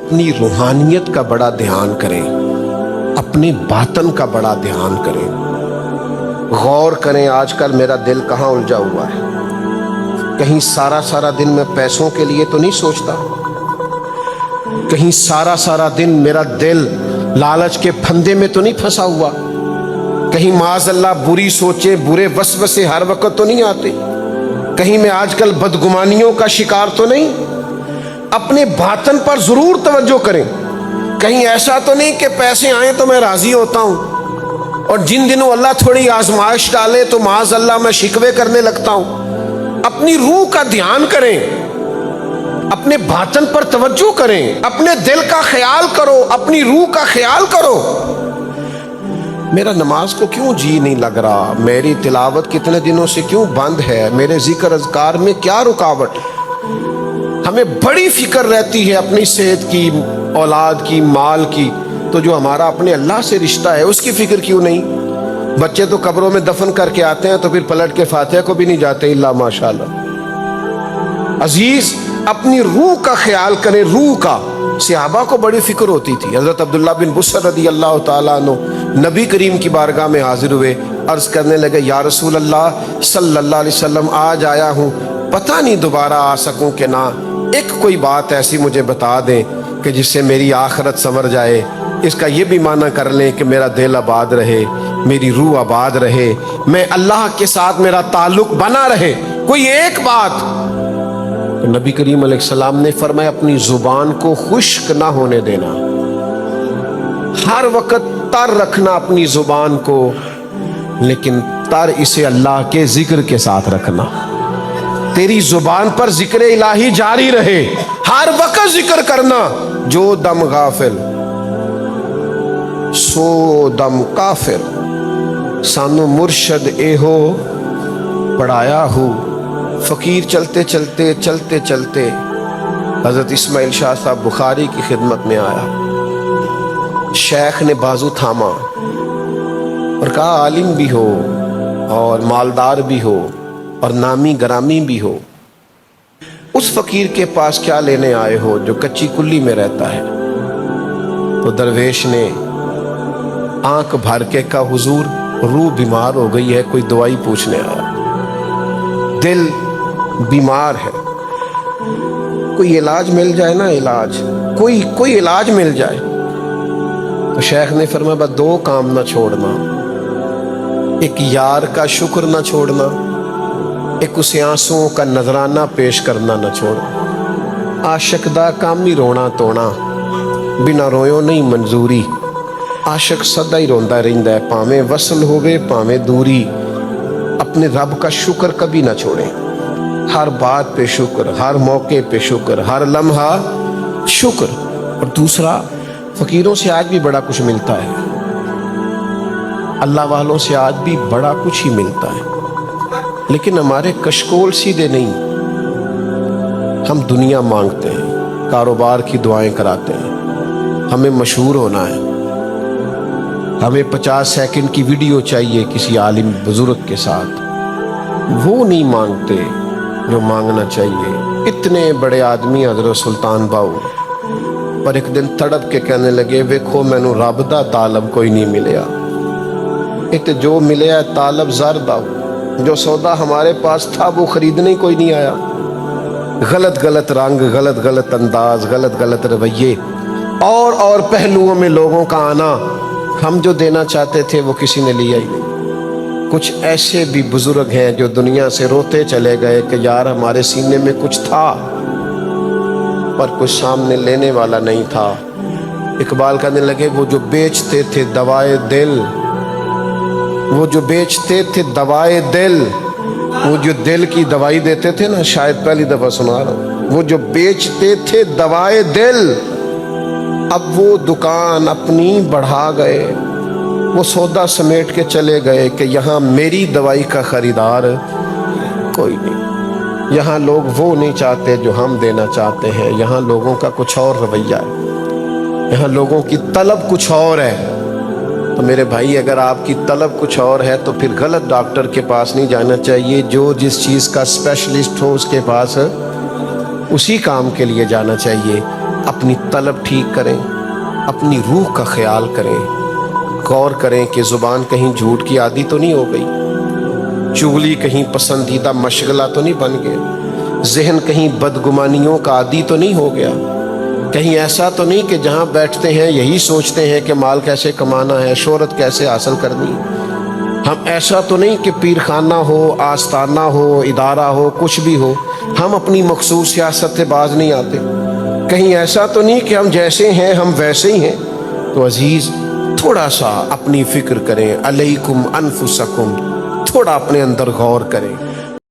اپنی روحانیت کا بڑا دھیان کریں، اپنے باطن کا بڑا دھیان کریں، غور کریں آج کل میرا دل کہاں الجھا ہوا ہے۔ کہیں سارا دن میں پیسوں کے لیے تو نہیں سوچتا، کہیں سارا دن میرا دل لالچ کے پھندے میں تو نہیں پھنسا ہوا، کہیں معاذ اللہ بری سوچیں برے وسوسے ہر وقت تو نہیں آتے، کہیں میں آج کل بدگمانیوں کا شکار تو نہیں۔ اپنے باطن پر ضرور توجہ کریں، کہیں ایسا تو نہیں کہ پیسے آئیں تو میں راضی ہوتا ہوں اور جن دنوں اللہ تھوڑی آزمائش ڈالے تو معاذ اللہ میں شکوے کرنے لگتا ہوں۔ اپنی روح کا دھیان کریں، اپنے باطن پر توجہ کریں، اپنے دل کا خیال کرو، اپنی روح کا خیال کرو۔ میرا نماز کو کیوں جی نہیں لگ رہا، میری تلاوت کتنے دنوں سے کیوں بند ہے، میرے ذکر اذکار میں کیا رکاوٹ ہے۔ ہمیں بڑی فکر رہتی ہے اپنی صحت کی، اولاد کی، مال کی، تو جو ہمارا اپنے اللہ سے رشتہ ہے اس کی فکر کیوں نہیں؟ بچے تو قبروں میں دفن کر کے آتے ہیں تو پھر پلٹ کے فاتحہ کو بھی نہیں جاتے الا ماشاءاللہ۔ عزیز اپنی روح کا خیال کریں، روح کا۔ صحابہ کو بڑی فکر ہوتی تھی۔ حضرت عبداللہ بن بصر رضی اللہ تعالیٰ عنہ نبی کریم کی بارگاہ میں حاضر ہوئے، عرض کرنے لگے یا رسول اللہ صلی اللہ علیہ وسلم آج آیا ہوں، پتہ نہیں دوبارہ آ سکوں کہ نہ، ایک کوئی بات ایسی مجھے بتا دیں کہ جس سے میری آخرت سنور جائے، اس کا یہ بھی معنی کر لیں کہ میرا دل آباد رہے، میری روح آباد رہے، میں اللہ کے ساتھ میرا تعلق بنا رہے، کوئی ایک بات۔ تو نبی کریم علیہ السلام نے فرمایا اپنی زبان کو خشک نہ ہونے دینا، ہر وقت تر رکھنا اپنی زبان کو، لیکن تر اسے اللہ کے ذکر کے ساتھ رکھنا۔ تیری زبان پر ذکر الہی جاری رہے، ہر وقت ذکر کرنا۔ جو دم غافل سو دم کافر، سانو مرشد اے ہو پڑھایا ہو۔ فقیر چلتے چلتے حضرت اسماعیل شاہ صاحب بخاری کی خدمت میں آیا، شیخ نے بازو تھاما اور کہا عالم بھی ہو اور مالدار بھی ہو اور نامی گرامی بھی ہو، اس فقیر کے پاس کیا لینے آئے ہو جو کچی کلی میں رہتا ہے؟ تو درویش نے آنکھ بھر کے کہا حضور روح بیمار ہو گئی ہے، کوئی دوائی پوچھنے آیا، دل بیمار ہے، کوئی علاج مل جائے نا، علاج کوئی علاج مل جائے۔ تو شیخ نے فرمایا بس دو کام نہ چھوڑنا، ایک یار کا شکر نہ چھوڑنا، ایک اسے آنسوؤں کا نذرانہ پیش کرنا نہ چھوڑنا۔ عاشق دا کام ہی رونا تونا، بنا رویوں نہیں منظوری، عاشق سدا ہی روندا رہندا ہے، پاویں وصل ہوئے پاویں دوری۔ اپنے رب کا شکر کبھی نہ چھوڑیں، ہر بات پہ شکر، ہر موقع پہ شکر، ہر لمحہ شکر۔ اور دوسرا، فقیروں سے آج بھی بڑا کچھ ملتا ہے، اللہ والوں سے آج بھی بڑا کچھ ہی ملتا ہے، لیکن ہمارے کشکول سیدھے نہیں، ہم دنیا مانگتے ہیں، کاروبار کی دعائیں کراتے ہیں، ہمیں مشہور ہونا ہے، ہمیں 50 سیکنڈ کی ویڈیو چاہیے کسی عالم بزرگ کے ساتھ، وہ نہیں مانگتے جو مانگنا چاہیے۔ اتنے بڑے آدمی حضرت سلطان باؤ پر ایک دن تڑپ کے کہنے لگے ویکھو مینوں رب دا طالب کوئی نہیں ملیا، ات جو ملیا طالب زر دا، جو سودا ہمارے پاس تھا وہ خریدنے کوئی نہیں آیا۔ غلط رنگ، غلط انداز، غلط رویے اور پہلوؤں میں لوگوں کا آنا، ہم جو دینا چاہتے تھے وہ کسی نے لیا ہی نہیں۔ کچھ ایسے بھی بزرگ ہیں جو دنیا سے روتے چلے گئے کہ یار ہمارے سینے میں کچھ تھا پر کچھ سامنے لینے والا نہیں تھا۔ اقبال کہنے لگے وہ جو بیچتے تھے دوائے دل، وہ جو بیچتے تھے دوائے دل، وہ جو دل کی دوائی دیتے تھے نا، شاید پہلی دفعہ سنا رہا ہوں، وہ جو بیچتے تھے دوائے دل، اب وہ دکان اپنی بڑھا گئے، وہ سودا سمیٹ کے چلے گئے کہ یہاں میری دوائی کا خریدار کوئی نہیں۔ یہاں لوگ وہ نہیں چاہتے جو ہم دینا چاہتے ہیں، یہاں لوگوں کا کچھ اور رویہ ہے، یہاں لوگوں کی طلب کچھ اور ہے۔ تو میرے بھائی اگر آپ کی طلب کچھ اور ہے تو پھر غلط ڈاکٹر کے پاس نہیں جانا چاہیے، جو جس چیز کا اسپیشلسٹ ہو اس کے پاس اسی کام کے لیے جانا چاہیے۔ اپنی طلب ٹھیک کریں، اپنی روح کا خیال کریں، غور کریں کہ زبان کہیں جھوٹ کی عادی تو نہیں ہو گئی، چغلی کہیں پسندیدہ مشغلہ تو نہیں بن گیا، ذہن کہیں بدگمانیوں کا عادی تو نہیں ہو گیا، کہیں ایسا تو نہیں کہ جہاں بیٹھتے ہیں یہی سوچتے ہیں کہ مال کیسے کمانا ہے، شہرت کیسے حاصل کرنی، ہم ایسا تو نہیں کہ پیر خانہ ہو، آستانہ ہو، ادارہ ہو، کچھ بھی ہو، ہم اپنی مخصوص سیاست سے باز نہیں آتے، کہیں ایسا تو نہیں کہ ہم جیسے ہیں ہم ویسے ہی ہیں۔ تو عزیز تھوڑا سا اپنی فکر کریں، علیکم انفسکم، تھوڑا اپنے اندر غور کریں۔